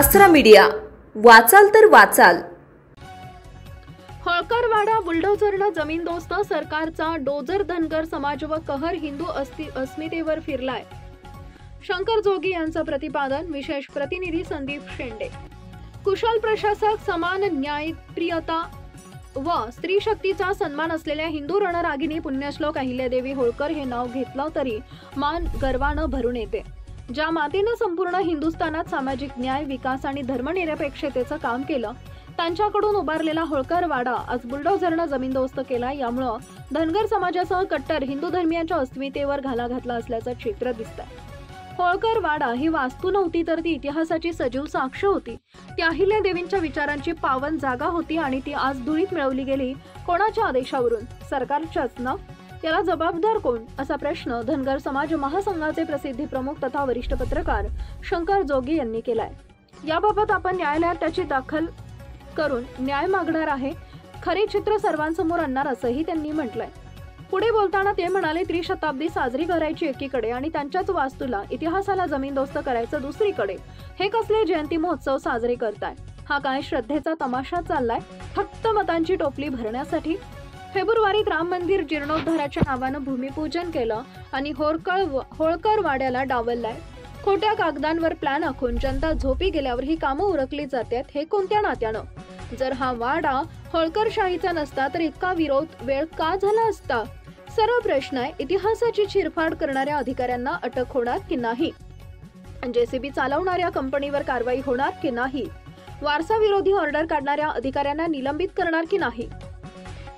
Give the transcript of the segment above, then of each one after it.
आसरा मीडिया, वाचाल तर वाचाल। होळकरवाडा बुलडोझरनं जमीनदोस्त, सरकारचा डोजर धनगर समाज व कहर हिंदू अस्मितेवर फिरलाय। शंकर जोगी यांचं प्रतिपादन। विशेष प्रतिनिधी संदीप शेंडे। कुशल प्रशासक, समान न्यायप्रियता व स्त्री शक्तीचा सन्मान असलेल्या हिंदू रणरागिणी पुण्यश्लोक अहिल्यादेवी होळकर हे नाव घेतलं तरी मान गर्वानं भरून येते। ज्या मातेनं संपूर्ण हिंदुस्थानात सामाजिक न्याय, विकास आणि धर्मनिरपेक्षतेचं काम केलं, त्यांच्याकडून उभारलेला होळकर वाडा आज बुलडोझरनं जमीनदोस्त केला। यामुळे धनगर समाजासह कट्टर हिंदू धर्मियांच्या अस्मितेवर घाला घातला असल्याचं चित्र दिसतंय। होळकर वाडा ही वास्तू नव्हती, तर ती इतिहासाची सजीव साक्ष होती। ती अहिल्यादेवींच्या विचारांची पावन जागा होती आणि ती आज धुळीत मिळवली गेली कोणाच्या आदेशावरून? सरकारच्याच ना? याला जबाबदार कोण, असा प्रश्न धनगर समाज महासंघाचे प्रसिद्धी प्रमुख तथा वरिष्ठ पत्रकार शंकर जोगी यांनी केलाय। याबाबत आपण न्यायालयात त्याची दाखल करून न्याय मागणार आहे, खरे चित्र सर्वांसमोर आणणार असंही त्यांनी म्हटलंय। पुढे बोलताना ते म्हणाले, त्रिशताब्दी साजरी करायची एकीकडे आणि त्यांच्याच वास्तूला, इतिहासाला जमीनदोस्त करायचं दुसरीकडे। हे कसले जयंती महोत्सव साजरे करताय? हा काय श्रद्धेचा तमाशा चाललाय फक्त मतांची टोपली भरण्यासाठी? फेब्रुवारीत राम मंदिर जीर्णोद्धाराच्या नावानं भूमिपूजन केलं आणि होळकर वाड्याला डावललाय। खोट्या कागदांवर प्लॅन आखून जनता झोपी गेल्यावर ही कामं उरकली जातात, हे कोणत्या नात्यानं? जर हा वाडा होळकरशाहीचा नसता तर इतका विरोध वेळ का झाला असता? सर्व प्रश्न आहे, इतिहासाची चिरफाड करणाऱ्या अधिकाऱ्यांना अटक होणार की नाही? जेसीबी चालवणाऱ्या कंपनीवर कारवाई होणार की नाही? वारसा विरोधी ऑर्डर काढणाऱ्या अधिकाऱ्यांना निलंबित करणार की नाही?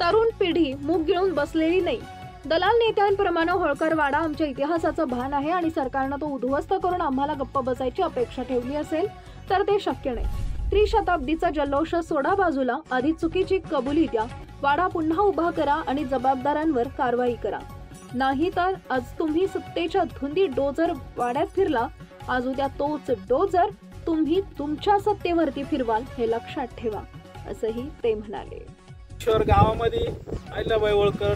तरुण पिढी मूग गिळून बसलेली नाही। दलाल नेत्यांप्रमाणे होळकर वाडा आमच्या इतिहासाचं भान आहे आणि सरकारनं तो उद्ध्वस्त करून आम्हाला गप्प बसायची अपेक्षा ठेवली असेल तर ते शक्य नाही। त्रिशताब्दीचा जल्लोष सोडा बाजूला, आधी चुकीची कबुली द्या, वाडा पुन्हा उभा करा आणि जबाबदारांवर कारवाई करा। नाही तर आज तुम्ही सत्तेच्या धुंदी डोजर वाड्यात फिरला, आज उद्या तोच डोजर तुम्ही तुमच्या सत्तेवरती फिरवाल, हे लक्षात ठेवा, असंही ते म्हणाले। शहर गावामध्ये अहिल्याबाई होळकर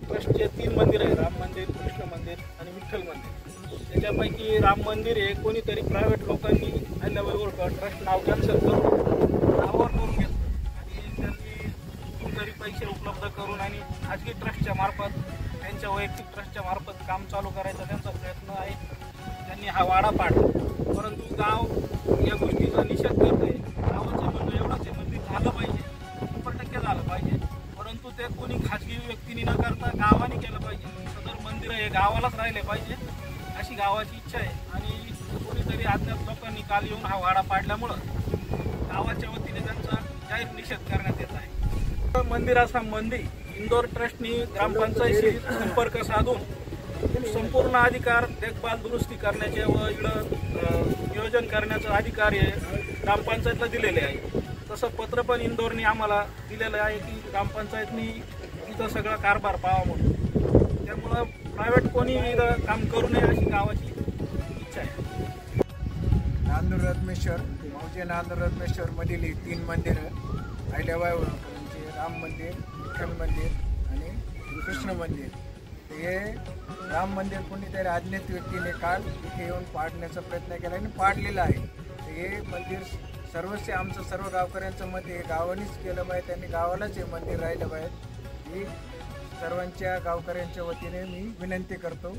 ट्रस्टचे 3 मंदिर आहे, राम मंदिर, कृष्ण मंदिर आणि विठ्ठल मंदिर। त्याच्यापैकी राम मंदिर हे कोणीतरी प्रायव्हेट लोकांनी अहिल्याबाई होळकर ट्रस्ट नाव कॅन्सल करून नावावर करून घेतलं आणि त्यांनी कुठेतरी पैसे उपलब्ध करून आणि खाजगी ट्रस्टच्या मार्फत, त्यांच्या वैयक्तिक ट्रस्टच्या मार्फत काम चालू करायचा त्यांचा प्रयत्न आहे। त्यांनी हा वाडा पाडला, परंतु गाव या गोष्टीचा निषेध करत आहे। गावाचं म्हणणं एवढंच आहे, मंदिर झालं पाहिजे, 100% झालं पाहिजे, परंतु ते कोणी खाजगी व्यक्तीने न करता गावाने केलं पाहिजे। सदर मंदिर हे गावालाच राहिले पाहिजे अशी गावाची इच्छा आहे आणि कोणीतरी अज्ञात लोकांनी काल येऊन हा वाडा पाडल्यामुळं गावाच्या वतीने त्यांचा जाहीर निषेध करण्यात येत आहे। मंदिरासंबंधी इंदोर ट्रस्टनी ग्रामपंचायतीशी संपर्क साधून संपूर्ण अधिकार, देखभाल, दुरुस्ती करण्याचे व इकडं नियोजन करण्याचा अधिकार हे ग्रामपंचायतला दिलेले आहे। तसं पत्र पण इंदोरने आम्हाला दिलेलं आहे की ग्रामपंचायतनी इथं सगळा कारभार पाहावा म्हणून। त्यामुळं प्रायव्हेट कोणी इथं काम करू नये अशी गावाची इच्छा आहे। नांदूर रत्नेश्वर, मौजे नांदूर रत्नेश्वर मधील 3 मंदिरं, अहिल्याबाई होळकरांचे राम मंदिर, विठ्ठल मंदिर आणि कृष्ण मंदिर। हे राम मंदिर कोणीतरी अज्ञात व्यक्तीने काल इथे येऊन पाडण्याचा प्रयत्न केला आणि पाडलेलं आहे। हे मंदिर सर्वस्व आमचं सर्व गावकऱ्यांचं मत हे गावानेच केलं पाहिजे, त्यांनी गावालाच हे मंदिर राहिलं पाहिजे ही सर्वांच्या गावकऱ्यांच्या वतीने मी विनंती करतो,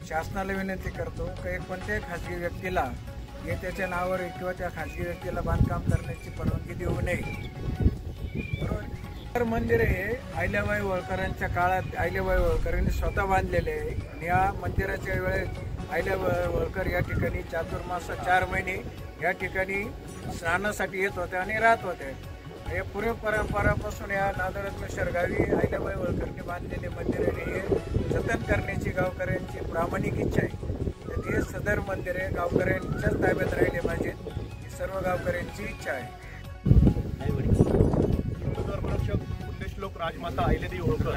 शासनाला विनंती करतो की कोणत्याही खाजगी व्यक्तीला हे त्याच्या नावावर किंवा त्या खाजगी व्यक्तीला बांधकाम करण्याची परवानगी देऊ नये। बरोबर, मंदिर हे अहिल्याबाई होळकरांच्या काळात अहिल्याबाई होळकरांनी स्वतः बांधलेले आहे आणि या मंदिराच्या वेळेस अहिल्याबाई होळकर या ठिकाणी चातुर्मासात 4 महिने या ठिकाणी स्नानासाठी येत होते आणि राहत होते। हे पूर्व परंपरापासून या नांदूर रत्नेश्वर गावी अहिल्याबाई होळकरने बांधलेले मंदिर हे जतन करण्याची गावकऱ्यांची प्रामाणिक इच्छा आहे। तर हे सदर मंदिर हे गावकऱ्यांच्याच ताब्यात राहिले पाहिजेत ही सर्व गावकऱ्यांची इच्छा आहे। पुण्यश्लोक राजमाता अहिल्यादेवी होळकर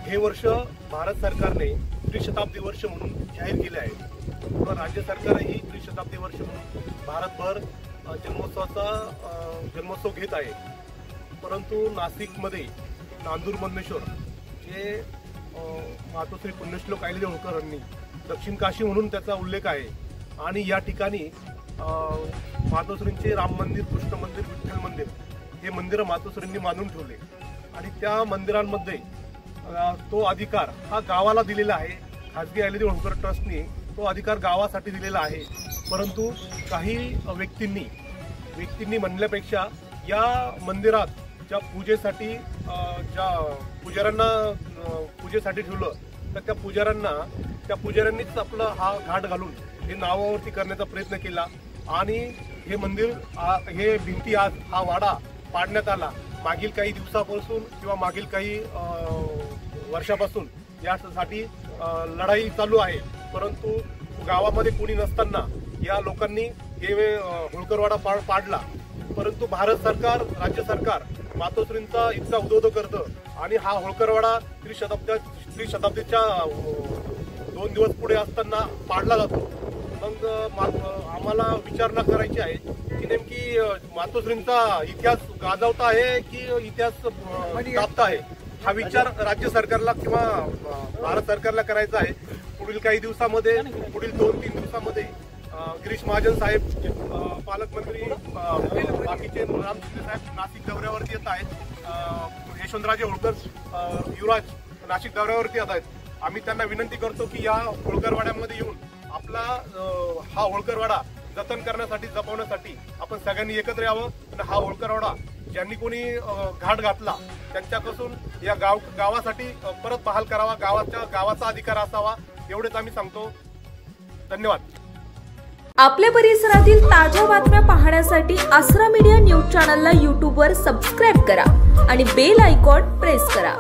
हे वर्ष भारत सरकारने त्रिशताब्दी वर्ष म्हणून जाहीर केले आहे व राज्य सरकारही त्रिशताब्दी वर्ष म्हणून भारतभर जन्मोत्सव घेत आहे। परंतु नाशिकमध्ये नांदूर मंदेश्वर जे मातोश्री पुण्यश्लोक अहिल्यादेवी होळकरांनी दक्षिण काशी म्हणून त्याचा उल्लेख आहे आणि या ठिकाणी मातोश्रींचे राम मंदिर, कृष्ण मंदिर, विठ्ठल मंदिर हे मंदिरं मातोश्रींनी बांधून ठेवले आणि त्या मंदिरांमध्ये तो अधिकार हा गावाला दिलेला आहे. खाजगी अहिल्यादेवी होळकर ट्रस्टने तो अधिकार गावासाठी दिलेला आहे. परंतु काही व्यक्तींनी म्हणल्यापेक्षा या मंदिरात ज्या पूजेसाठी ज्या पुजाऱ्यांना पूजेसाठी ठेवलं तर त्या पुजाऱ्यांनीच आपला हा घाट घालून हे नावावरती करण्याचा प्रयत्न केला आणि हे मंदिर हे भिंती आज हा वाडा पाडण्यात आला. मागील काही दिवसापासून किंवा मागील काही वर्षापासून यासाठी लढाई चालू आहे. परंतु गावामध्ये कोणी नसताना या लोकांनी हे होळकरवाडा पाडला. परंतु भारत सरकार, राज्य सरकार मातोश्रींचा इतका उदोदो करतं आणि हा होळकरवाडा त्रिशताब्दीच्या 2 दिवस पुढे असताना पाडला जातो. मग आम्हाला विचारणा करायची आहे की नेमकी मातोश्रींचा इतिहास गाजवता आहे की इतिहास दाबता आहे, हा विचार राज्य सरकारला किंवा भारत सरकारला करायचा आहे. पुढील काही दिवसामध्ये, पुढील 2-3 दिवसामध्ये गिरीश महाजन साहेब, पालकमंत्री, बाकीचे राम शिंदे साहेब नाशिक दौऱ्यावरती येत आहेत. यशवंतराजे होळकर युवराज नाशिक दौऱ्यावरती येत आहेत. आम्ही त्यांना विनंती करतो की या होळकरवाड्यामध्ये येऊन आपला हा होळकरवाडा जतन करण्यासाठी, जपवण्यासाठी आपण सगळ्यांनी एकत्र यावं आणि हा होळकरवाडा ज्यांनी कोणी घाट घातला त्यांच्यापासून या गावासाठी परत बहाल करावा, गावाचा अधिकार असावा, एवढेच आम्ही सांगतो. धन्यवाद. आपल्या परिसरातील ताज्या बातम्या पाहण्यासाठी आसरा मीडिया न्यूज चॅनलला यूट्यूबवर सबस्क्राईब करा आणि बेल आयकॉन प्रेस करा.